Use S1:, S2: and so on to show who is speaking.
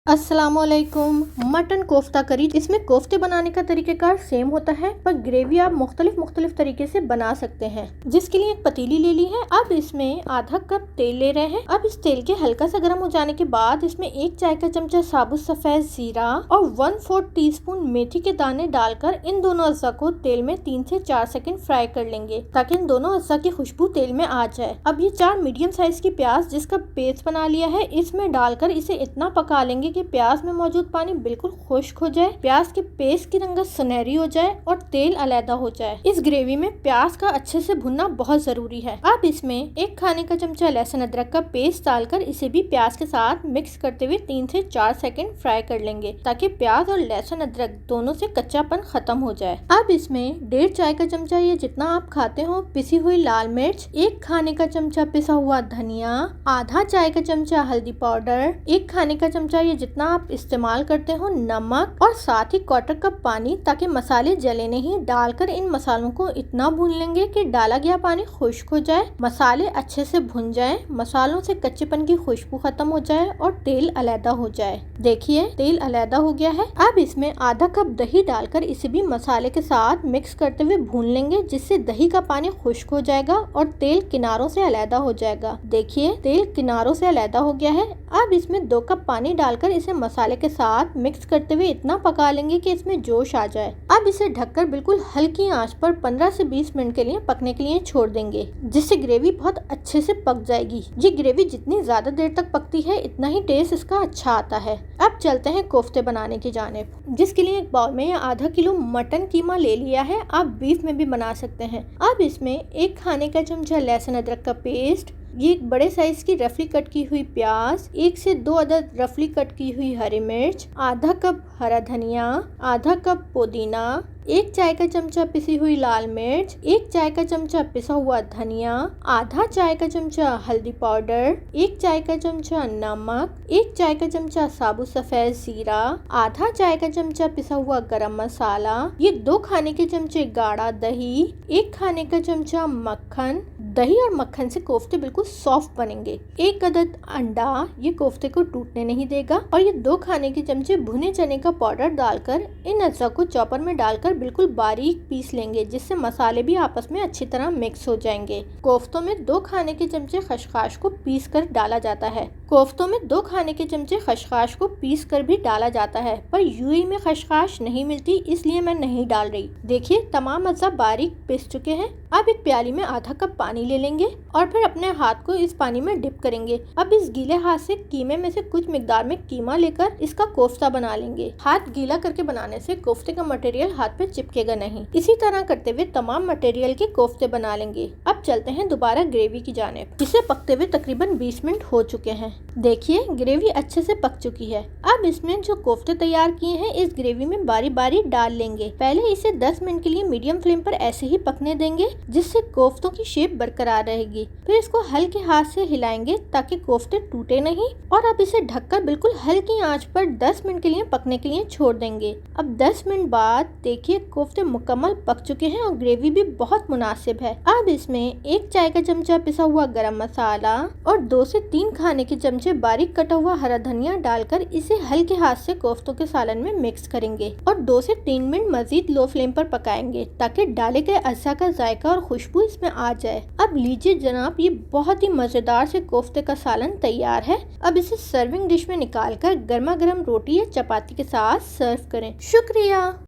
S1: अस्सलामुअलैकुम। मटन कोफ्ता करी। इसमें कोफ्ते बनाने का तरीकेकार सेम होता है, पर ग्रेवी आप मुख्तलिफ तरीके से बना सकते हैं। जिसके लिए एक पतीली ले ली है। अब इसमें आधा कप तेल ले रहे हैं। अब इस तेल के हल्का सा गर्म हो जाने के बाद इसमें 1 चाय का चमचा साबुत सफेद जीरा और 1/4 टीस्पून मेथी के दाने डालकर इन दोनों अज्जा को तेल में 3 से 4 सेकंड फ्राई कर लेंगे, ताकि इन दोनों अज्जा की खुशबू तेल में आ जाए। अब ये 4 मीडियम साइज की प्याज जिसका पेस्ट बना लिया है, इसमें डालकर इसे इतना पका लेंगे कि प्याज में मौजूद पानी बिल्कुल खुश्क हो जाए, प्याज के पेस्ट की रंगत सुनहरी हो जाए और तेल अलैदा हो जाए। इस ग्रेवी में प्याज का अच्छे से भुनना बहुत जरूरी है। अब इसमें 1 खाने का चमचा लहसुन अदरक का पेस्ट डालकर इसे भी प्याज के साथ मिक्स करते हुए 3 से 4 सेकंड फ्राई कर लेंगे, ताकि प्याज और लहसुन अदरक दोनों से कच्चापन खत्म हो जाए। अब इसमें 1.5 चाय का चमचा, ये जितना आप खाते हो, पिसी हुई लाल मिर्च, 1 खाने का चमचा पिसा हुआ धनिया, आधा चाय का चमचा हल्दी पाउडर, 1 खाने का चमचा, ये जितना आप इस्तेमाल करते हो, नमक और साथ ही 1/4 कप पानी, ताकि मसाले जले नहीं। डालकर इन मसालों को इतना भून लेंगे कि डाला गया पानी खुश्क हो जाए, मसाले अच्छे से भुन जाएं, मसालों से कच्चेपन की खुशबू खत्म हो जाए और तेल अलैदा हो जाए। देखिए तेल अलैदा हो गया है। अब इसमें आधा कप दही डालकर इसे भी मसाले के साथ मिक्स करते हुए भून लेंगे, जिससे दही का पानी खुश्क हो जाएगा और तेल किनारों से अलैदा हो जाएगा। देखिए तेल किनारों से अलैदा हो गया है। अब इसमें 2 कप पानी डालकर इसे मसाले के साथ मिक्स करते हुए इतना पका लेंगे कि इसमें जोश आ जाए। अब इसे ढककर बिल्कुल हल्की आंच पर 15 से 20 मिनट के लिए पकने के लिए छोड़ देंगे, जिससे ग्रेवी बहुत अच्छे से पक जाएगी। ये ग्रेवी जितनी ज्यादा देर तक पकती है, इतना ही टेस्ट इसका अच्छा आता है। अब चलते हैं कोफ्ते बनाने की जानिब, जिसके लिए एक बाउल में आधा किलो मटन कीमा ले लिया है। आप बीफ में भी बना सकते हैं। अब इसमें 1 खाने का चमचा लहसुन अदरक का पेस्ट, ये एक बड़े साइज की रफली कट की हुई प्याज, 1 से 2 अदद रफली कट की हुई हरी मिर्च, आधा कप हरा धनिया, आधा कप पुदीना, 1 चाय का चमचा पिसी हुई लाल मिर्च, 1 चाय का चमचा पिसा हुआ धनिया, आधा चाय का चमचा हल्दी पाउडर, 1 चाय का चमचा नमक, 1 चाय का चमचा साबुत सफेद जीरा, आधा चाय का चमचा पिसा हुआ गरम मसाला, ये 2 खाने के चमचे गाढ़ा दही, 1 खाने का चमचा मक्खन। दही और मक्खन से कोफ्ते बिल्कुल सॉफ्ट बनेंगे। 1 अदद अंडा, ये कोफ्ते को टूटने नहीं देगा। और ये 2 खाने के चमचे भुने चने का पाउडर डालकर इन अज्जा को चॉपर में डालकर बिल्कुल बारीक पीस लेंगे, जिससे मसाले भी आपस में अच्छी तरह मिक्स हो जाएंगे। कोफ्तों में 2 खाने के चमचे खसखस को पीस कर डाला जाता है। कोफ्तों में 2 खाने के चमचे खसखस को पीस कर भी डाला जाता है, पर यूएई में खसखस नहीं मिलती, इसलिए मैं नहीं डाल रही। देखिए तमाम अज्जा बारीक पिस चुके हैं। अब एक प्याली में आधा कप पानी ले लेंगे और फिर अपने हाथ को इस पानी में डिप करेंगे। अब इस गीले हाथ से कीमे में से कुछ मिकदार में कीमा लेकर इसका कोफ्ता बना लेंगे। हाथ गीला करके बनाने से कोफ्ते का मटेरियल हाथ पे चिपकेगा नहीं। इसी तरह करते हुए तमाम मटेरियल के कोफ्ते बना लेंगे। अब चलते हैं दोबारा ग्रेवी की जानिब। इसे पकते हुए तकरीबन 20 मिनट हो चुके हैं। देखिए ग्रेवी अच्छे से पक चुकी है। अब इसमें जो कोफ्ते तैयार किए हैं, इस ग्रेवी में बारी बारी डाल लेंगे। पहले इसे 10 मिनट के लिए मीडियम फ्लेम पर ऐसे ही पकने देंगे, जिससे कोफ्तों की शेप बरकरार रहेगी। फिर इसको हल्के हाथ से हिलाएंगे ताकि कोफ्ते टूटे नहीं। और अब इसे ढककर बिल्कुल हल्की आंच पर 10 मिनट के लिए पकने के लिए छोड़ देंगे। अब 10 मिनट बाद देखिए कोफ्ते मुकम्मल पक चुके हैं और ग्रेवी भी बहुत मुनासिब है। अब इसमें 1 चाय का चमचा पिसा हुआ गरम मसाला और 2 से 3 खाने के चमचे बारीक कटा हुआ हरा धनिया डालकर इसे हल्के हाथ से कोफ्तों के सालन में मिक्स करेंगे और 2 से 3 मिनट मजीद लो फ्लेम पर पकाएंगे, ताकि डाले गए अज्जा का जायका और खुशबू इसमें आ जाए। अब लीजिए जनाब, ये बहुत ही मजेदार से कोफ्ते का सालन तैयार है। अब इसे सर्विंग डिश में निकालकर गर्मा गर्म रोटी या चपाती के साथ सर्व करें। शुक्रिया।